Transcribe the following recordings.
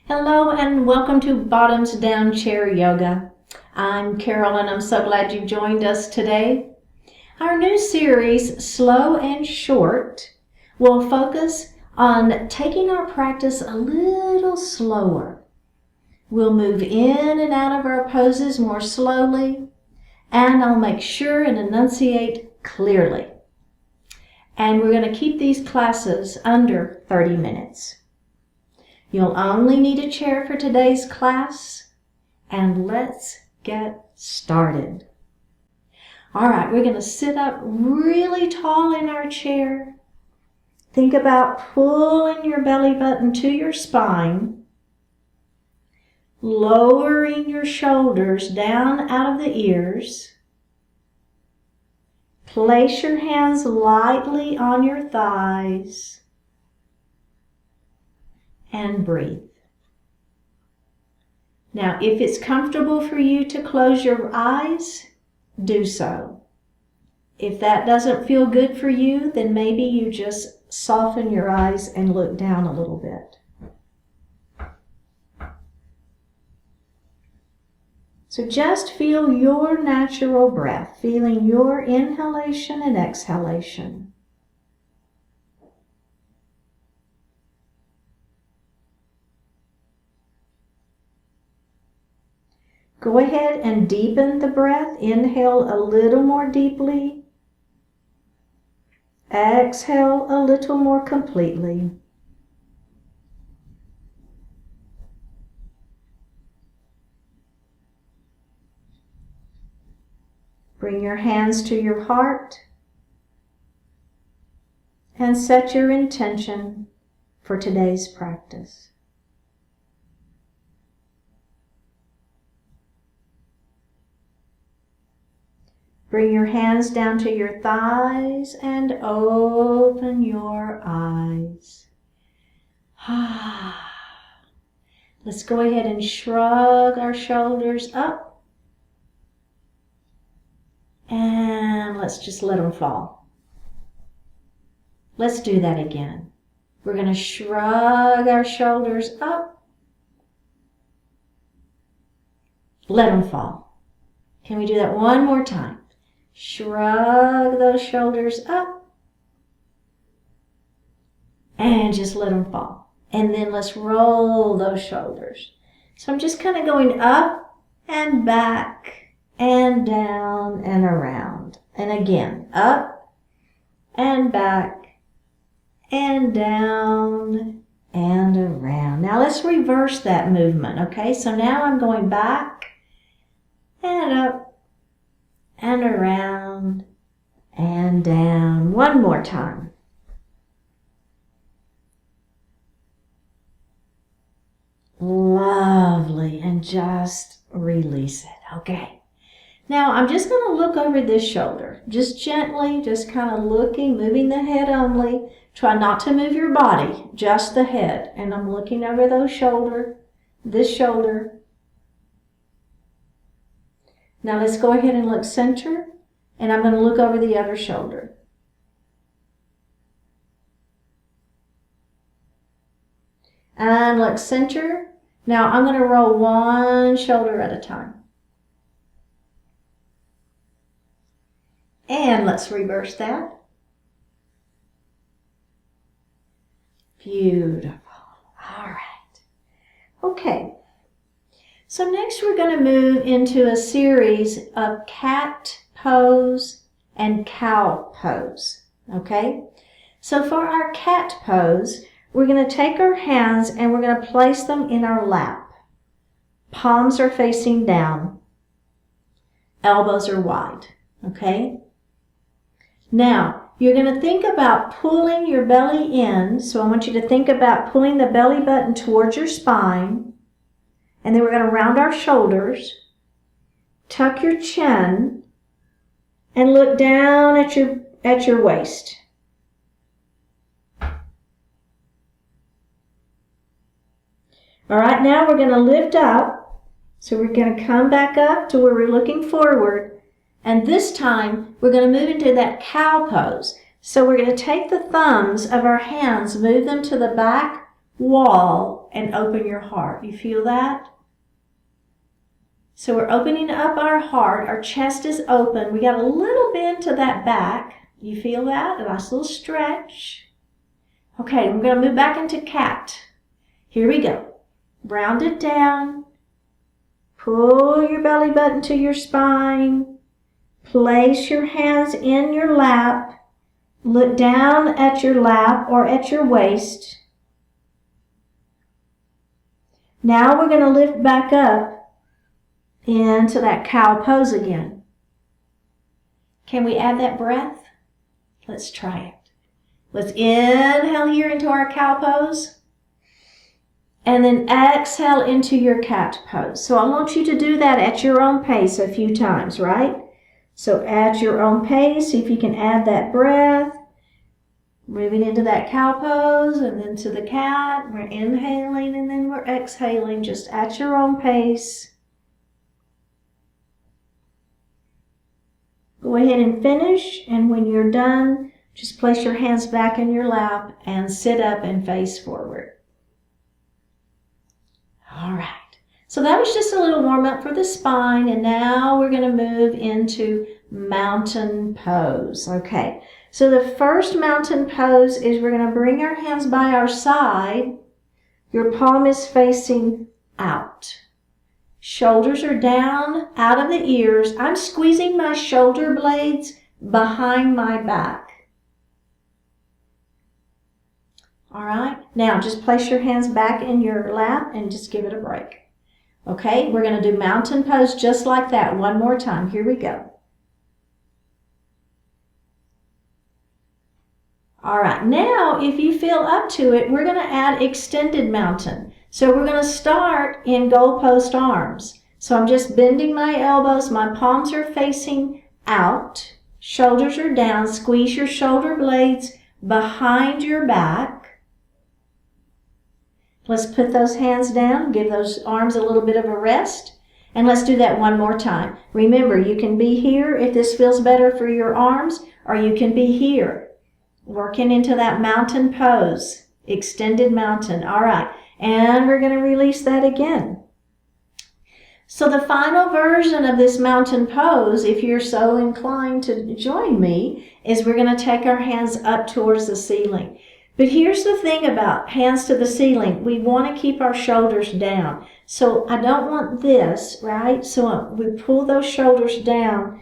Hello and welcome to Bottoms Down Chair Yoga. I'm Carol and I'm so glad you've joined us today. Our new series, Slow and Short, will focus on taking our practice a little slower. We'll move in and out of our poses more slowly, and I'll make sure and enunciate clearly. And we're going to keep these classes under 30 minutes. You'll only need a chair for today's class, and let's get started. All right, we're going to sit up really tall in our chair. Think about pulling your belly button to your spine, lowering your shoulders down out of the ears. Place your hands lightly on your thighs. And breathe. Now, if it's comfortable for you to close your eyes, do so. If that doesn't feel good for you, then maybe you just soften your eyes and look down a little bit. So just feel your natural breath, feeling your inhalation and exhalation. Go ahead and deepen the breath. Inhale a little more deeply. Exhale a little more completely. Bring your hands to your heart and set your intention for today's practice. Bring your hands down to your thighs and open your eyes. Let's go ahead and shrug our shoulders up. And let's just let them fall. Let's do that again. We're going to shrug our shoulders up. Let them fall. Can we do that one more time? Shrug those shoulders up and just let them fall. And then let's roll those shoulders. So I'm just kind of going up and back and down and around. And again, up and back and down and around. Now let's reverse that movement, okay? So now I'm going back and up and around and down. One more time. Lovely. And just release it. Okay. Now I'm just going to look over this shoulder. Just gently, just kind of looking, moving the head only. Try not to move your body, just the head. And I'm looking over those shoulder, this shoulder. Now let's go ahead and look center, and I'm going to look over the other shoulder. And look center. Now I'm going to roll one shoulder at a time. And let's reverse that. Beautiful. All right. Okay. So next we're going to move into a series of cat pose and cow pose, okay? So for our cat pose, we're going to take our hands and we're going to place them in our lap. Palms are facing down. Elbows are wide, okay? Now, you're going to think about pulling your belly in. So I want you to think about pulling the belly button towards your spine. And then we're going to round our shoulders, tuck your chin, and look down at your waist. All right, now we're going to lift up. So we're going to come back up to where we're looking forward. And this time, we're going to move into that cow pose. So we're going to take the thumbs of our hands, move them to the back wall, and open your heart. You feel that? So we're opening up our heart. Our chest is open. We got a little bend to that back. You feel that? A nice little stretch. Okay, we're going to move back into cat. Here we go. Round it down. Pull your belly button to your spine. Place your hands in your lap. Look down at your lap or at your waist. Now we're going to lift back up into that cow pose again. Can we add that breath? Let's try it. Let's inhale here into our cow pose. And then exhale into your cat pose. So I want you to do that at your own pace a few times, right? So at your own pace, see if you can add that breath. Moving into that cow pose and then to the cat. We're inhaling and then we're exhaling just at your own pace. Go ahead and finish, and when you're done, just place your hands back in your lap and sit up and face forward. All right. So that was just a little warm up for the spine, and now we're going to move into mountain pose. Okay. So the first mountain pose is we're going to bring our hands by our side. Your palm is facing out. Shoulders are down out of the ears. I'm squeezing my shoulder blades behind my back. All right. Now just place your hands back in your lap and just give it a break. Okay. We're going to do mountain pose just like that one more time. Here we go. All right, now if you feel up to it, we're going to add extended mountain. So we're going to start in goalpost arms. So I'm just bending my elbows, my palms are facing out, shoulders are down, squeeze your shoulder blades behind your back. Let's put those hands down, give those arms a little bit of a rest, and let's do that one more time. Remember, you can be here if this feels better for your arms, or you can be here. Working into that mountain pose, extended mountain. All right, and we're going to release that again. So the final version of this mountain pose, if you're so inclined to join me, is we're going to take our hands up towards the ceiling. But here's the thing about hands to the ceiling. We want to keep our shoulders down. So I don't want this, right? So we pull those shoulders down.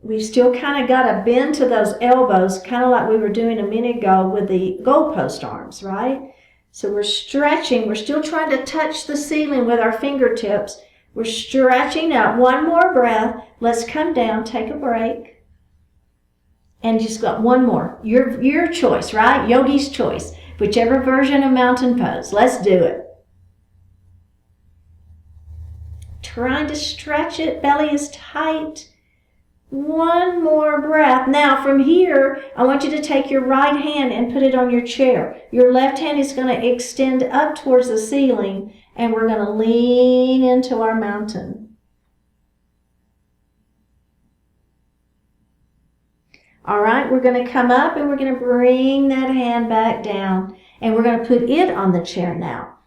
We've still kind of got to bend to those elbows, kind of like we were doing a minute ago with the goalpost arms, right? So we're stretching. We're still trying to touch the ceiling with our fingertips. We're stretching out. One more breath. Let's come down, take a break. And just got one more. Your choice, right? Yogi's choice. Whichever version of mountain pose. Let's do it. Trying to stretch it. Belly is tight. One more breath. Now from here, I want you to take your right hand and put it on your chair. Your left hand is going to extend up towards the ceiling, and we're going to lean into our mountain. All right, we're going to come up and we're going to bring that hand back down, and we're going to put it on the chair now.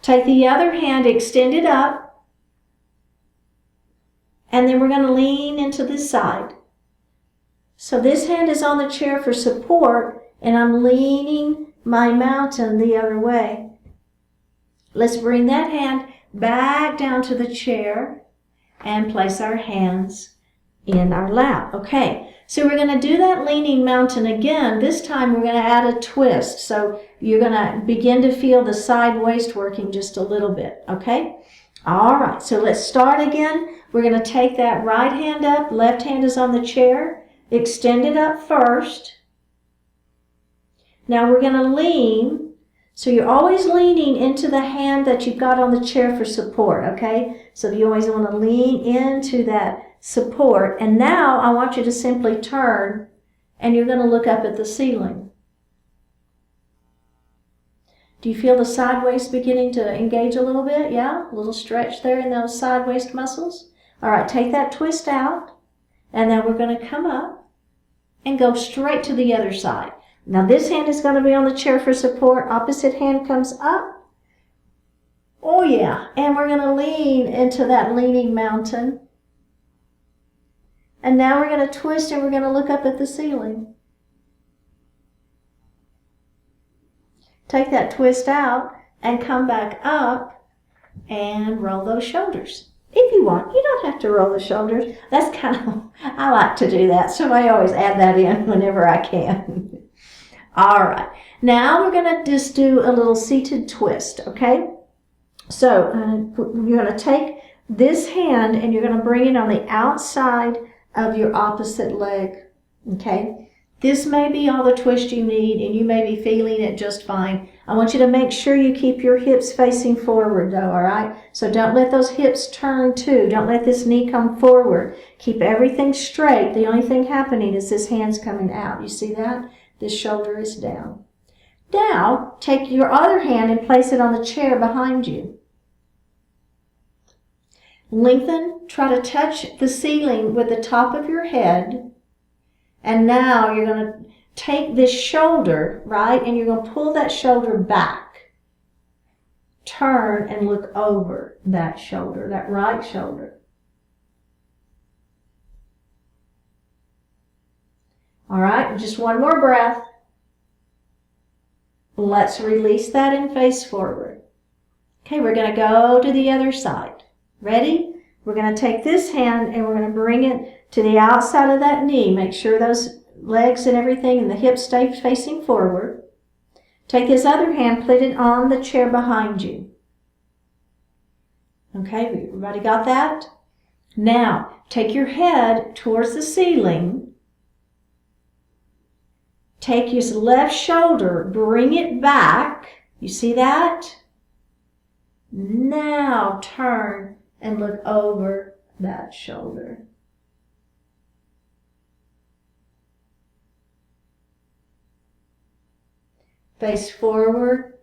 Take the other hand, extend it up. And then we're going to lean into this side. So this hand is on the chair for support, and I'm leaning my mountain the other way. Let's bring that hand back down to the chair and place our hands in our lap. Okay, so we're going to do that leaning mountain again. This time we're going to add a twist. So you're going to begin to feel the side waist working just a little bit. Okay? All right, so let's start again. We're going to take that right hand up. Left hand is on the chair. Extend it up first. Now we're going to lean. So you're always leaning into the hand that you've got on the chair for support, okay? So you always want to lean into that support. And now I want you to simply turn, and you're going to look up at the ceiling. Do you feel the side waist beginning to engage a little bit? Yeah? A little stretch there in those side waist muscles? All right, take that twist out, and then we're going to come up and go straight to the other side. Now this hand is going to be on the chair for support. Opposite hand comes up. Oh yeah, and we're going to lean into that leaning mountain. And now we're going to twist and we're going to look up at the ceiling. Take that twist out and come back up and roll those shoulders. If you want, you don't have to roll the shoulders. That's kind of, I like to do that, so I always add that in whenever I can. All right, now we're going to just do a little seated twist, okay? So you're going to take this hand and you're going to bring it on the outside of your opposite leg, okay? This may be all the twist you need and you may be feeling it just fine. I want you to make sure you keep your hips facing forward though, all right? So don't let those hips turn too. Don't let this knee come forward. Keep everything straight. The only thing happening is this hand's coming out. You see that? This shoulder is down. Now, take your other hand and place it on the chair behind you. Lengthen, try to touch the ceiling with the top of your head. And now you're going to take this shoulder, right, and you're going to pull that shoulder back. Turn and look over that shoulder, that right shoulder. All right, just one more breath. Let's release that and face forward. Okay, we're going to go to the other side. Ready? We're going to take this hand and we're going to bring it to the outside of that knee. Make sure those legs and everything and the hips stay facing forward. Take this other hand, put it on the chair behind you. Okay, everybody got that? Now, take your head towards the ceiling. Take your left shoulder, bring it back. You see that? Now turn and look over that shoulder. Face forward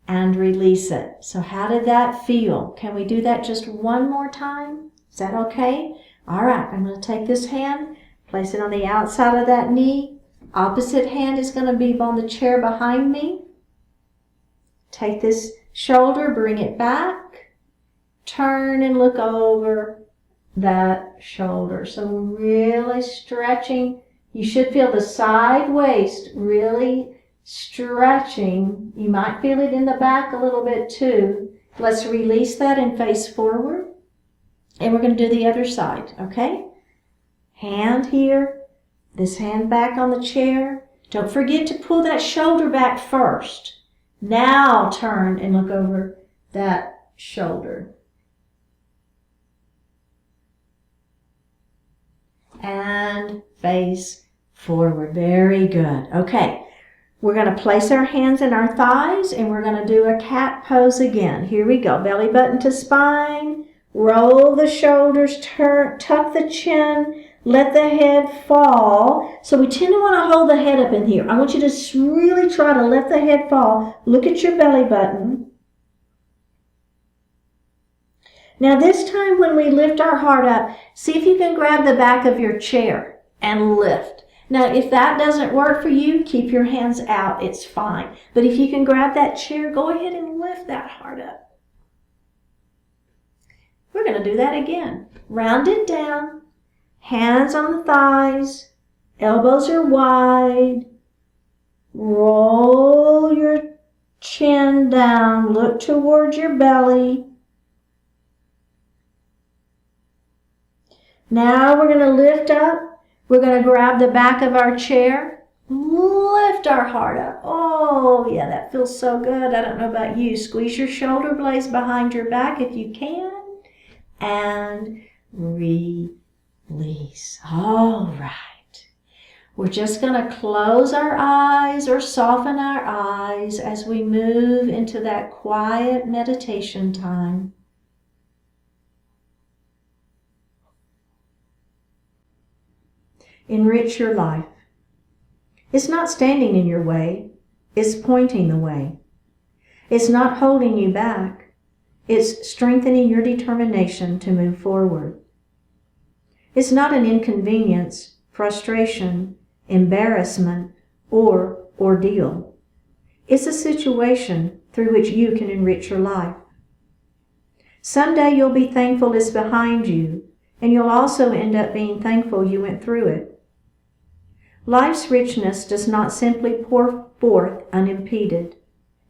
and release it. So how did that feel? Can we do that just one more time? Is that okay? All right, I'm going to take this hand, place it on the outside of that knee. Opposite hand is going to be on the chair behind me. Take this shoulder, bring it back. Turn and look over that shoulder. So really stretching. You should feel the side waist really stretching. You might feel it in the back a little bit too. Let's release that and face forward. And we're going to do the other side, okay? Hand here. This hand back on the chair. Don't forget to pull that shoulder back first. Now turn and look over that shoulder. And face forward. Very good. Okay. We're going to place our hands in our thighs and we're going to do a cat pose again. Here we go. Belly button to spine. Roll the shoulders. Tuck the chin. Let the head fall. So we tend to want to hold the head up in here. I want you to really try to let the head fall. Look at your belly button. Now this time when we lift our heart up, see if you can grab the back of your chair and lift. Now if that doesn't work for you, keep your hands out. It's fine. But if you can grab that chair, go ahead and lift that heart up. We're going to do that again. Round it down. Hands on the thighs, elbows are wide. Roll your chin down, look towards your belly. Now we're going to lift up. We're going to grab the back of our chair, lift our heart up. Oh yeah, that feels so good. I don't know about you. Squeeze your shoulder blades behind your back if you can. And release. All right. We're just going to close our eyes or soften our eyes as we move into that quiet meditation time. Enrich your life. It's not standing in your way. It's pointing the way. It's not holding you back. It's strengthening your determination to move forward. It's not an inconvenience, frustration, embarrassment, or ordeal. It's a situation through which you can enrich your life. Someday you'll be thankful it's behind you, and you'll also end up being thankful you went through it. Life's richness does not simply pour forth unimpeded,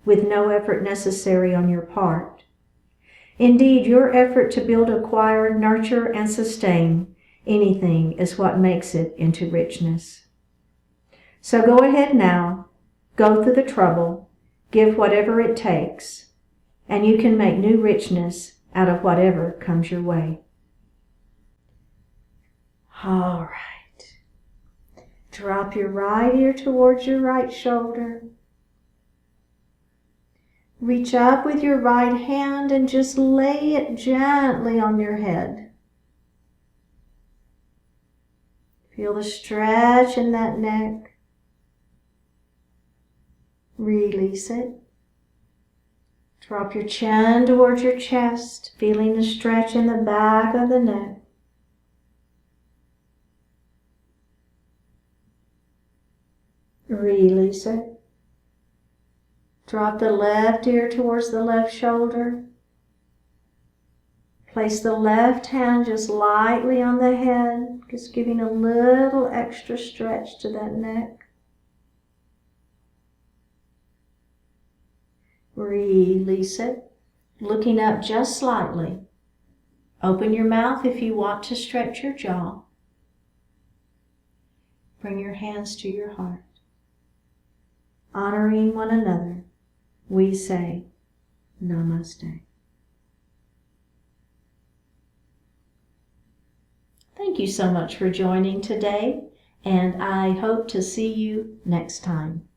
with no effort necessary on your part. Indeed, your effort to build, acquire, nurture, and sustain anything is what makes it into richness. So go ahead now, go through the trouble, give whatever it takes, and you can make new richness out of whatever comes your way. All right. Drop your right ear towards your right shoulder. Reach up with your right hand and just lay it gently on your head. Feel the stretch in that neck. Release it. Drop your chin towards your chest, feeling the stretch in the back of the neck. Release it. Drop the left ear towards the left shoulder. Place the left hand just lightly on the head, just giving a little extra stretch to that neck. Release it, looking up just slightly. Open your mouth if you want to stretch your jaw. Bring your hands to your heart. Honoring one another, we say Namaste. Thank you so much for joining today, and I hope to see you next time.